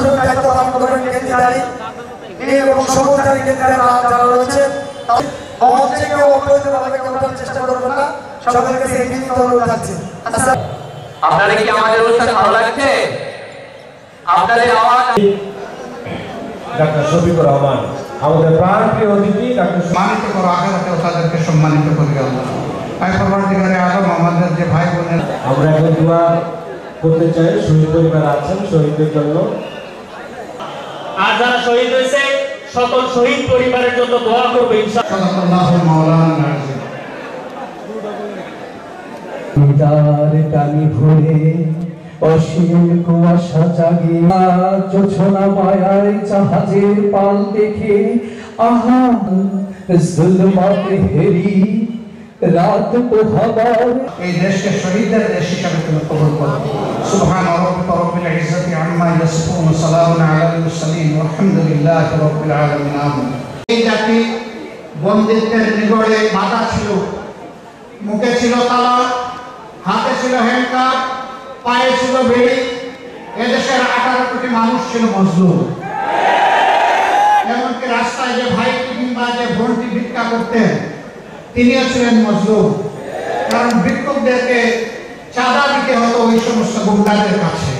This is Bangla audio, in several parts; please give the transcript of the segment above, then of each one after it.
প্রশাসনের দায়িত্ব পালন করবেন কেন্দ্রীয় এবং সমস্ত কেন্দ্রে যারা রয়েছে মঞ্চে কেউ অপ্রয়োজনভাবে কেউ ওঠার চেষ্টা করবেন না, সকলের কাছে এই বিনীত অনুরোধ থাকছে। আপনাদের কি আমাদের অনুষ্ঠান ভালো লাগছে? আপনাদের আওয়াজ ডাক্তার শফিকুর রহমান আমাদের প্রাণপ্রিয় অতিথি ডাক্তার সম্মানিত করো, আখেরাতেও তাদেরকে সম্মানিত করি আল্লাহ। আয় পরবর্তীকালে আদম আমাদের যে ভাই বোনের, আমরা এখন দোয়া করতে চাই শহীদ পরিবার আছেন শহীদদের জন্য। আর যারা শহীদ হয়েছে সকল শহীদ পরিবারের জন্য দোয়া করবে ইনশাআল্লাহ। মাওলানা নাজির তার টানি ভরে অসীম কুয়াশা জাগে জোছনা মায়ার জাহাজের পাল দেখে আহা জুলমাতে হেরি রাত পোহাবার এই দেশকে শহীদদের দেশ হিসাবে তুমি কবুল করো। সুবহান রাব্বিকা রাব্বিল ইজ্জাতি আম্মা ইয়াসিফুন ওয়া সালামুন আলাল মুরসালিন ওয়ালহামদুলিল্লাহি রাব্বিল আলামিন। আমিন। এই জাতি বন্দিত্বের নিগড়ে বাঁধা ছিল, মুখে ছিল তালা, হাতে ছিল হ্যান্ডকাপ, পায়ে ছিল বেড়ি। এদেশের 18 কোটি মানুষ ছিল মজলুম। এমনকি রাস্তায় যে ভাই কিংবা যে বোনটি ভিক্ষা করতেন তিনিও ছিলেন মজলুম, কারণ ভিক্ষুকদেরকে চাঁদা দিতে হতো ওই সমস্ত গুন্ডাদের কাছে।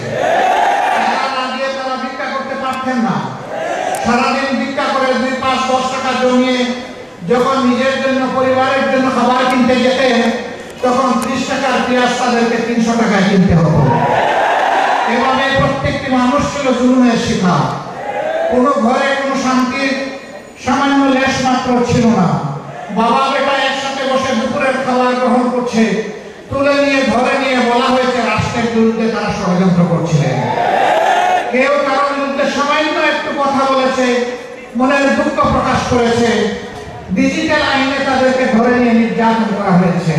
চাঁদা না দিয়ে তারা ভিক্ষা করতে পারতেন না। সারাদিন ভিক্ষা করে 2, 5, 10 টাকা জমিয়ে যখন নিজের জন্য পরিবারের জন্য খাবার কিনতে যেতেন তখন 30 টাকার পেঁয়াজ তাদেরকে 300 টাকায় কিনতে হতো। এভাবে প্রত্যেকটি মানুষ ছিল জুলুমের শিকার। কোনো ঘরে কোনো শান্তির সামান্য লেশ মাত্র ছিল না। বাবা বেটা একসাথে বসে দুপুরের খাবার গ্রহণ করছে, তুলে নিয়ে ধরে নিয়ে বলা হয়েছে রাষ্ট্রের বিরুদ্ধে তারা ষড়যন্ত্র করছিলেন। কেউ কারোর বিরুদ্ধে সামান্য একটু কথা বলেছে, মনের দুঃখ প্রকাশ করেছে, ডিজিটাল আইনে তাদেরকে ধরে নিয়ে নির্যাতন করা হয়েছে।